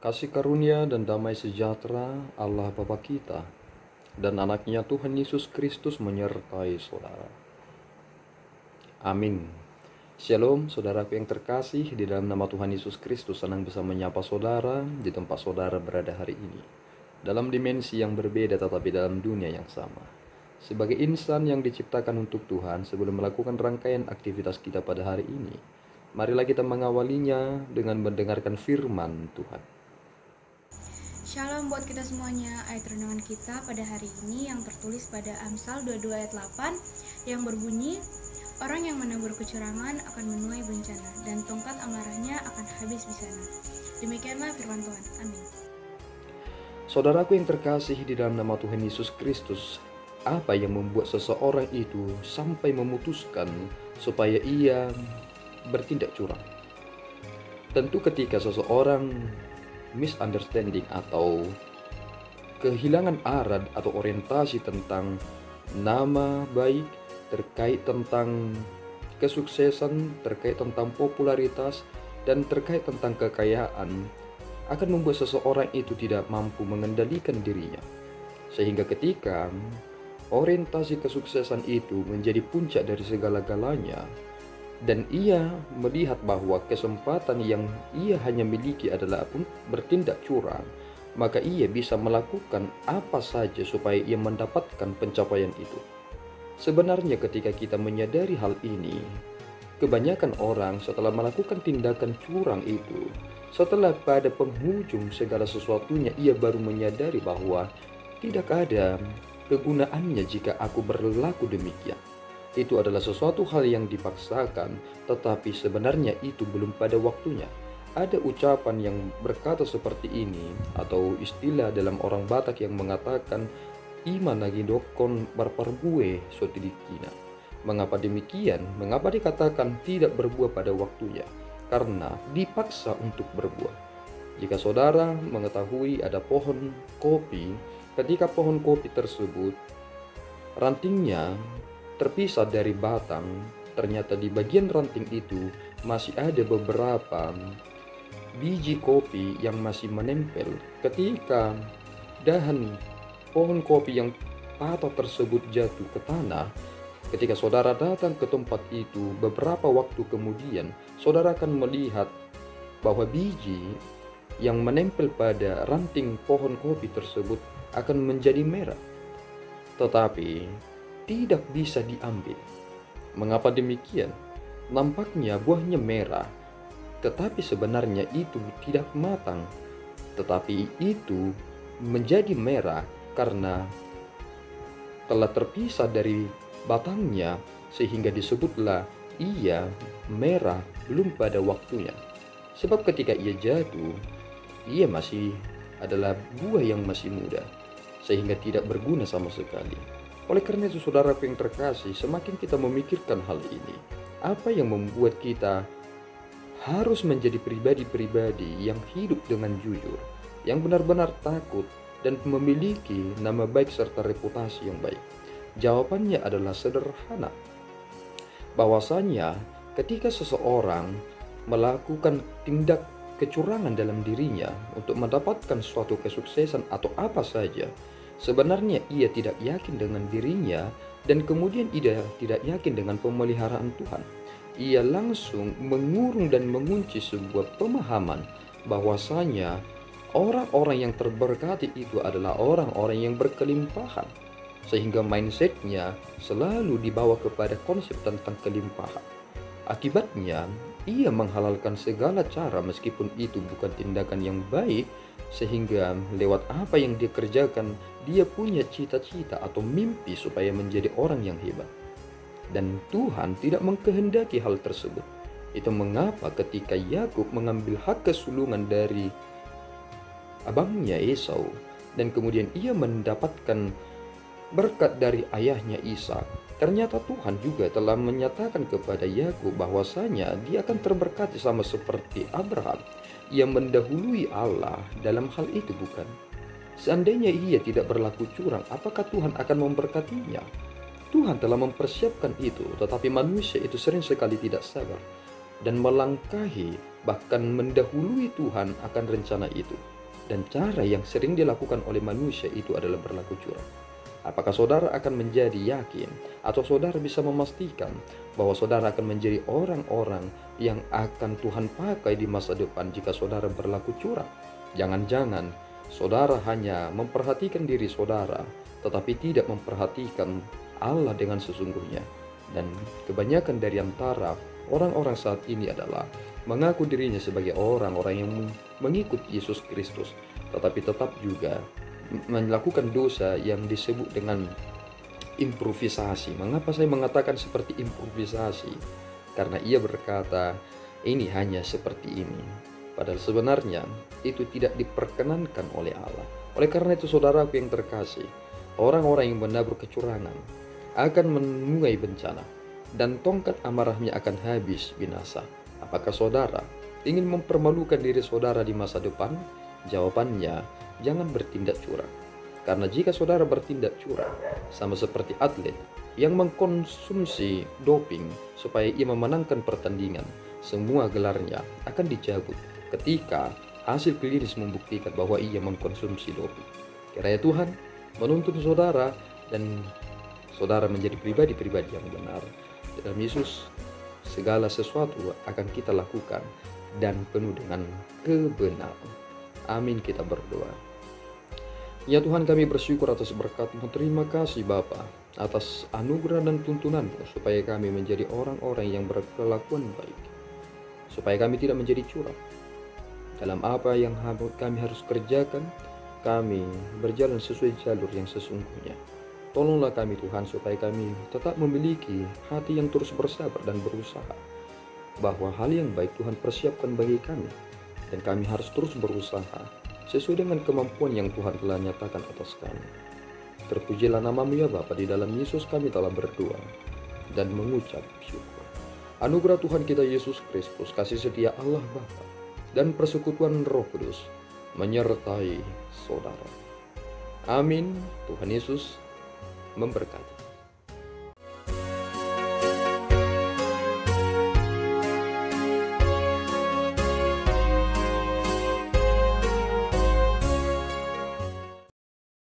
Kasih karunia dan damai sejahtera Allah Bapa kita dan anaknya Tuhan Yesus Kristus menyertai saudara. Amin. Shalom saudaraku yang terkasih, di dalam nama Tuhan Yesus Kristus senang bisa menyapa saudara di tempat saudara berada hari ini. Dalam dimensi yang berbeda tetapi dalam dunia yang sama. Sebagai insan yang diciptakan untuk Tuhan, sebelum melakukan rangkaian aktivitas kita pada hari ini, marilah kita mengawalinya dengan mendengarkan firman Tuhan. Shalom buat kita semuanya. Ayat renungan kita pada hari ini yang tertulis pada Amsal 22 ayat 8 yang berbunyi, orang yang menabur kecurangan akan menuai bencana dan tongkat amarahnya akan habis di sana. Demikianlah firman Tuhan. Amin. Saudaraku yang terkasih di dalam nama Tuhan Yesus Kristus, apa yang membuat seseorang itu sampai memutuskan supaya ia bertindak curang? Tentu ketika seseorang misunderstanding atau kehilangan arah atau orientasi tentang nama baik, terkait tentang kesuksesan, terkait tentang popularitas, dan terkait tentang kekayaan, akan membuat seseorang itu tidak mampu mengendalikan dirinya. Sehingga ketika orientasi kesuksesan itu menjadi puncak dari segala-galanya, dan ia melihat bahwa kesempatan yang ia hanya miliki adalah bertindak curang, maka ia bisa melakukan apa saja supaya ia mendapatkan pencapaian itu. Sebenarnya ketika kita menyadari hal ini, kebanyakan orang setelah melakukan tindakan curang itu, setelah pada penghujung segala sesuatunya ia baru menyadari bahwa tidak ada kegunaannya jika aku berlaku demikian. Itu adalah sesuatu hal yang dipaksakan, tetapi sebenarnya itu belum pada waktunya. Ada ucapan yang berkata seperti ini, atau istilah dalam orang Batak yang mengatakan, "Ima nagi dokon barpargue sotidikina." Mengapa demikian? Mengapa dikatakan tidak berbuah pada waktunya? Karena dipaksa untuk berbuah. Jika saudara mengetahui ada pohon kopi, ketika pohon kopi tersebut rantingnya terpisah dari batang, ternyata di bagian ranting itu masih ada beberapa biji kopi yang masih menempel. Ketika dahan pohon kopi yang patah tersebut jatuh ke tanah, ketika saudara datang ke tempat itu beberapa waktu kemudian, saudara akan melihat bahwa biji yang menempel pada ranting pohon kopi tersebut akan menjadi merah, tetapi tidak bisa diambil. Mengapa demikian? Nampaknya buahnya merah, tetapi sebenarnya itu tidak matang. Tetapi itu menjadi merah karena telah terpisah dari batangnya, sehingga disebutlah ia merah belum pada waktunya. Sebab ketika ia jatuh, ia masih adalah buah yang masih muda, sehingga tidak berguna sama sekali. Oleh karena itu saudaraku yang terkasih, semakin kita memikirkan hal ini, apa yang membuat kita harus menjadi pribadi-pribadi yang hidup dengan jujur, yang benar-benar takut dan memiliki nama baik serta reputasi yang baik? Jawabannya adalah sederhana, bahwasanya ketika seseorang melakukan tindak kecurangan dalam dirinya untuk mendapatkan suatu kesuksesan atau apa saja, sebenarnya ia tidak yakin dengan dirinya, dan kemudian ia tidak yakin dengan pemeliharaan Tuhan. Ia langsung mengurung dan mengunci sebuah pemahaman bahwasanya orang-orang yang terberkati itu adalah orang-orang yang berkelimpahan, sehingga mindsetnya selalu dibawa kepada konsep tentang kelimpahan. Akibatnya ia menghalalkan segala cara meskipun itu bukan tindakan yang baik, sehingga lewat apa yang dia kerjakan, dia punya cita-cita atau mimpi supaya menjadi orang yang hebat. Dan Tuhan tidak mengkehendaki hal tersebut. Itu mengapa ketika Yakub mengambil hak kesulungan dari abangnya Esau, dan kemudian ia mendapatkan berkat dari ayahnya Ishak, ternyata Tuhan juga telah menyatakan kepada Yakub bahwasanya dia akan terberkati sama seperti Abraham. Ia mendahului Allah dalam hal itu, bukan? Seandainya ia tidak berlaku curang, apakah Tuhan akan memberkatinya? Tuhan telah mempersiapkan itu, tetapi manusia itu sering sekali tidak sabar dan melangkahi, bahkan mendahului Tuhan akan rencana itu. Dan cara yang sering dilakukan oleh manusia itu adalah berlaku curang. Apakah saudara akan menjadi yakin atau saudara bisa memastikan bahwa saudara akan menjadi orang-orang yang akan Tuhan pakai di masa depan jika saudara berlaku curang? Jangan-jangan saudara hanya memperhatikan diri saudara, tetapi tidak memperhatikan Allah dengan sesungguhnya. Dan kebanyakan dari antara orang-orang saat ini adalah mengaku dirinya sebagai orang-orang yang mengikut Yesus Kristus, tetapi tetap juga melakukan dosa yang disebut dengan improvisasi. Mengapa saya mengatakan seperti improvisasi? Karena ia berkata, ini hanya seperti ini. Padahal sebenarnya itu tidak diperkenankan oleh Allah. Oleh karena itu saudaraku yang terkasih, orang-orang yang menabur kecurangan akan menuai bencana, dan tongkat amarahnya akan habis binasa. Apakah saudara ingin mempermalukan diri saudara di masa depan? Jawabannya, jangan bertindak curang. Karena jika saudara bertindak curang, sama seperti atlet yang mengkonsumsi doping supaya ia memenangkan pertandingan, semua gelarnya akan dicabut ketika hasil klinis membuktikan bahwa ia mengkonsumsi doping. Kiranya Tuhan menuntun saudara dan saudara menjadi pribadi-pribadi yang benar. Dalam Yesus, segala sesuatu akan kita lakukan dan penuh dengan kebenaran. Amin, kita berdoa. Ya Tuhan, kami bersyukur atas berkat-Mu. Terima kasih Bapa atas anugerah dan tuntunan-Mu supaya kami menjadi orang-orang yang berkelakuan baik, supaya kami tidak menjadi curang dalam apa yang kami harus kerjakan. Kami berjalan sesuai jalur yang sesungguhnya. Tolonglah kami Tuhan supaya kami tetap memiliki hati yang terus bersabar dan berusaha, bahwa hal yang baik Tuhan persiapkan bagi kami, dan kami harus terus berusaha sesuai dengan kemampuan yang Tuhan telah nyatakan atas kami. Terpujilah nama-Mu ya Bapa, di dalam Yesus kami telah berdoa dan mengucap syukur. Anugerah Tuhan kita Yesus Kristus, kasih setia Allah Bapa, dan persekutuan Roh Kudus menyertai saudara. Amin. Tuhan Yesus memberkati.